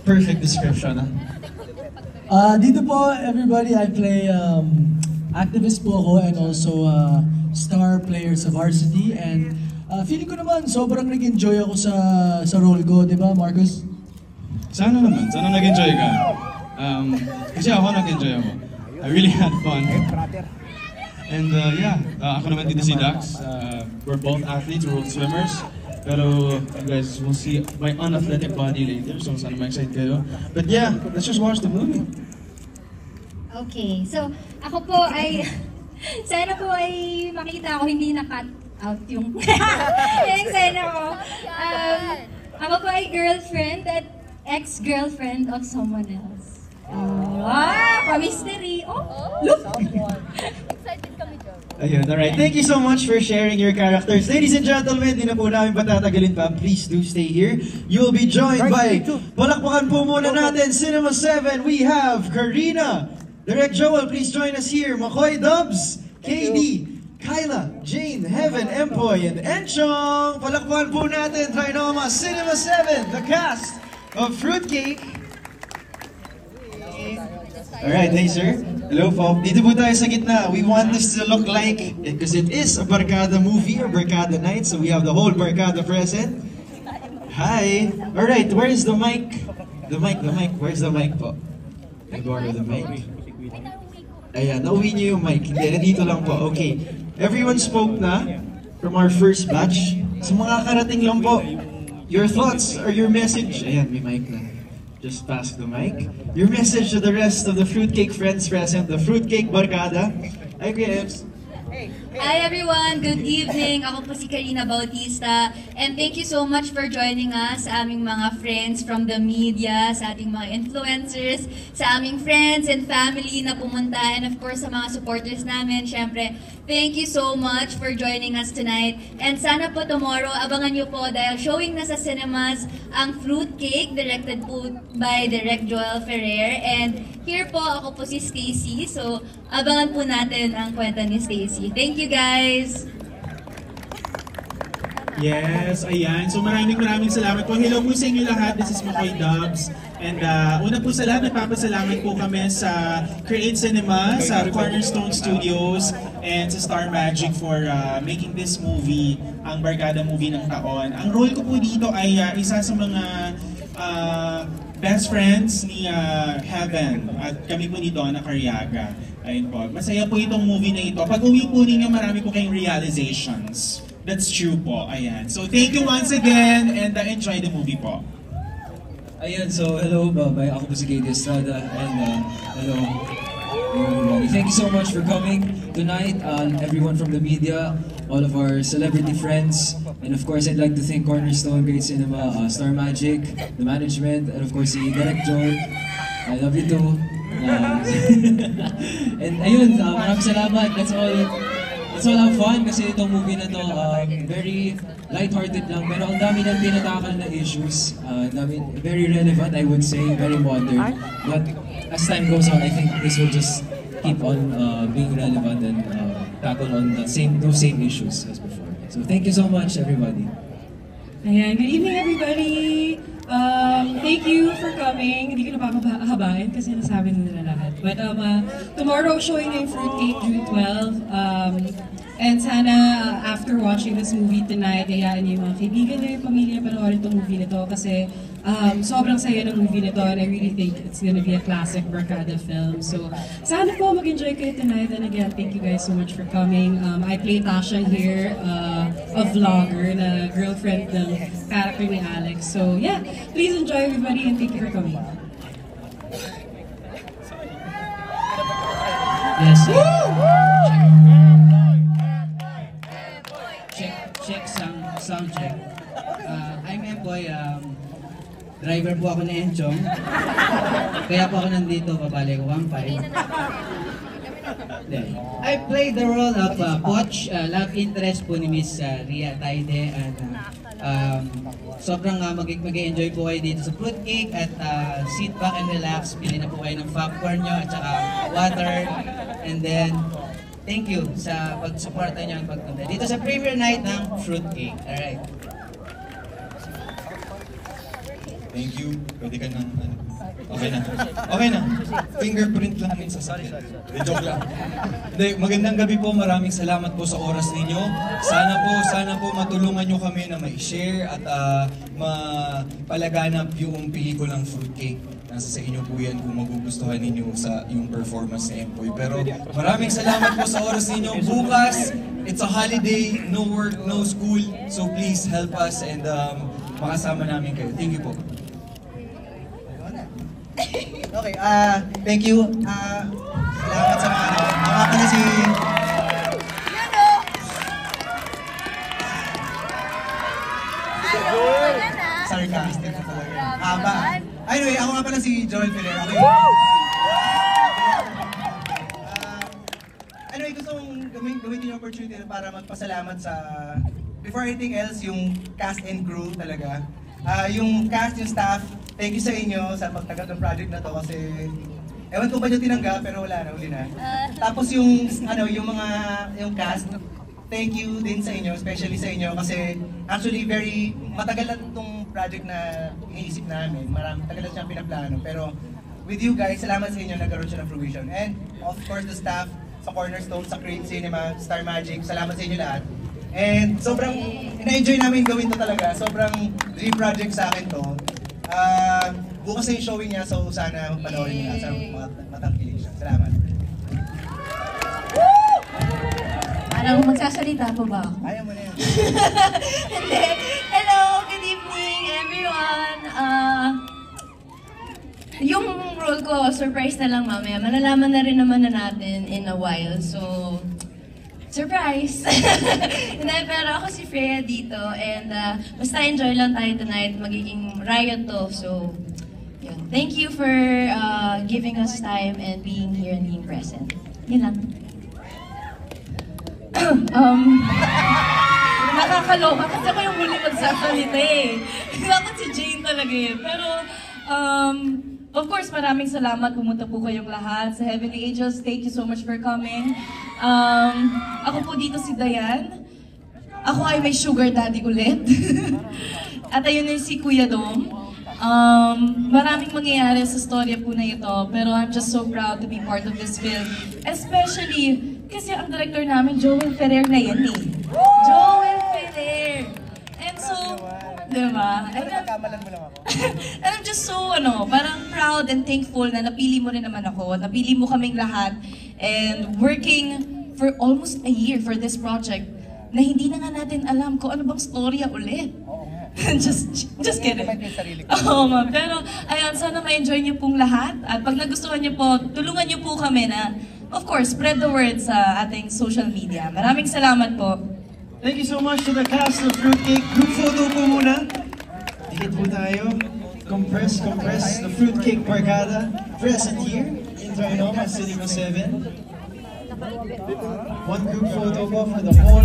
Perfect description, Dito po, everybody, I play activist po ako and also star player sa Varsity. And feeling ko naman, sobrang nag-enjoy ako sa role ko, di ba, Marcus? Sana naman, sana nag-enjoy ka. Kasi ako nag-enjoy ako. I really had fun. And yeah, ako naman dito si Dax. We're both athletes, we're both swimmers. Pero you guys will see my unathletic body later, so sana ma-excite kayo. But yeah, let's just watch the movie. Okay, so ako po ay, sana po ay makita ako hindi na-cut out yung eksena ko. Ako po ay girlfriend at ex-girlfriend of someone else. Pa-mystery. Look! Excited kami dyan. Ayun, alright. Thank you so much for sharing your characters. Ladies and gentlemen, di na po namin patatagalin pa. Please do stay here. You'll be joined by, palakpakan po muna natin, Cinema 7, we have Karina. Direct Joel, please join us here. Makoy Dubs, KD, Kyla, Jane, Heaven, Empoy, and Enchong. Palakpakan po natin, Trinoma, Cinema 7, the cast of Fruitcake. Alright, hey sir. Hello po. Dito po tayo sa gitna. We want this to look like, because it is a Barkada movie or Barkada night, so we have the whole Barkada present. Hi. Alright, where's the mic? The mic. Where's the mic po? I borrow the mic. Ayan, nauwi niyo yung mic. Hindi, dito lang po. Okay. Everyone spoke na from our first batch. Sa mga karating lang po, your thoughts or your message. Ayan, may mic na. Just pass the mic. Your message to the rest of the Fruitcake friends present, the Fruitcake Barkada. Hi, Ems. Hi everyone, good evening. Ako po si Karina Bautista and thank you so much for joining us sa aming mga friends from the media, sa ating mga influencers, sa aming friends and family na pumunta, and of course sa mga supporters namin. Syempre, thank you so much for joining us tonight. And sana po tomorrow, abangan nyo po dahil showing na sa cinemas ang Fruitcake, directed po by Direct Joel Ferrer. And here po, ako po si Stacy. So, abangan po natin ang kwenta ni Stacy. Thank you guys! Yes, ayan. So maraming salamat po. Hello po sa inyo lahat. This is Makoy Dubs. And una po sa lahat, nagpapasalamat po kami sa Create Cinema, sa Cornerstone Studios, and sa Star Magic for making this movie, ang Barkada movie ng taon. Ang role ko po dito ay isa sa mga best friends ni Heaven at kami po ni Donna Cariaga. Ayun po. Masaya po itong movie na ito. Pag uwi po ninyo, marami po kayong realizations. That's true po. Ayan. So thank you once again and enjoy the movie po. Ayan, so hello, bye. Ako po si Katie Estrada and hello everybody. Thank you so much for coming tonight, everyone from the media, all of our celebrity friends, and of course I'd like to thank Cornerstone, Great Cinema, Star Magic, the management, and of course si Direct Joel. I love you too. And ayun, maraming salamat. Let's all have fun kasi itong movie na to very light-hearted lang pero ang dami ng tinatakal na issues. Very relevant, I would say, very modern. But as time goes on, I think this will just keep on being relevant and tackle on those same issues as before. So thank you so much, everybody. Ayan, good evening, everybody. Thank you for coming. Hindi ko na papahabain kasi nasabi na nila lahat. But tomorrow showing na yung Fruitcake, June 12. And sana after watching this movie tonight, hayaan niyo yung mga kaibigan niyo, yung pamilya, panoorin itong movie nito kasi sobrang saya ng movie nito and I really think it's gonna be a classic Barkada film. So sana po mag-enjoy kayo tonight, and again, thank you guys so much for coming. I play Tasha here, a vlogger na girlfriend ng character ni Alex. So yeah, please enjoy everybody and thank you for coming. Yes, check sound check. I'm Empoy, driver po ako ni Enchong. Kaya po ako nandito, babalik ko 1.5. I played the role of Poch, love interest po ni Miss Ria Taide, and sobrang mag-enjoy po kayo dito sa Fruitcake at sit back and relax, pili na po kayo ng popcorn nyo at saka water, and then thank you sa pag-suporta nyo at pagpunta dito sa premiere night ng Fruitcake. Alright. Thank you. Pwede ka nang, okay na. Okay na. Fingerprint lang yung sasakyan. Joke lang. Hindi, magandang gabi po. Maraming salamat po sa oras ninyo. Sana po matulungan nyo kami na ma-share at mapalaganap yung pelikulang Fruitcake. Nasa sa inyo po yan kung magugustuhan ninyo sa yung performance ni Empoy. Pero maraming salamat po sa oras ninyo. Bukas, it's a holiday, no work, no school. So please help us and makasama namin kayo. Thank you po. Okay, thank you. Salamat sa mga ano. Ako pala si... Sarcastic na talaga. Haba. Anyway, ako nga pala si Joel Ferrer. Okay. Anyway, gusto kong gamitin yung opportunity para magpasalamat sa... Before anything else, yung cast and crew talaga. Yung cast, yung staff, thank you sa inyo sa pagtagal ng project na to kasi ewan ko ba nyo tinanggap pero wala na, uli na. Tapos yung yung cast, thank you din sa inyo, especially sa inyo kasi actually very matagal na itong project na iniisip namin. Matagal na siyang pinaplano pero with you guys, salamat sa inyo nagkaroon siya ng fruition. And of course the staff sa Cornerstone, sa Create Cinema, Star Magic, salamat sa inyo lahat. And sobrang na-enjoy namin gawin to talaga. Sobrang dream project sa akin to. Bukas na yung showing niya, so sana panoorin nyo na sa matangkilig siya. Salamat. Parang magsasalita po ba ako? Ayaw mo na yan. Hindi. Hello, good evening everyone. Yung role ko, surprise na lang mamaya. Malalaman na rin naman na natin in a while. So, surprise! Hindi, pero ako si Freya dito and basta enjoy lang tayo tonight. Magiging riot to. So, yun. Thank you for giving us time and being here and being present. Yun lang. Nakakaloka kasi ako yung huli magsasalita eh. Dapat si Jane talaga yun. Pero, of course, maraming salamat. Pumunta po kayong lahat sa Heavenly Angels. Thank you so much for coming. Ako po dito si Dayan. Ako ay may sugar daddy ulit. At ayun na si Kuya Dom. Maraming mangyayari sa storya po na ito. Pero I'm just so proud to be part of this film. Especially, kasi ang director namin, Joel Ferrer na yan eh. Joel Ferrer! And so, diba? And I'm just so, parang proud and thankful na napili mo rin naman ako. Napili mo kaming lahat. And working for almost a year for this project na hindi na nga natin alam kung ano bang storya ulit. just kidding. Oo, ma'am. Pero, ayun, sana ma-enjoy niyo pong lahat. At pag nagustuhan niyo po, tulungan niyo po kami na, of course, spread the word sa ating social media. Maraming salamat po. Thank you so much to the cast of Fruitcake. Group photo po muna. Dikit po tayo. Compress the Fruitcake Barkada. Present here in Trinoma, Cinema 7. One group photo po for the whole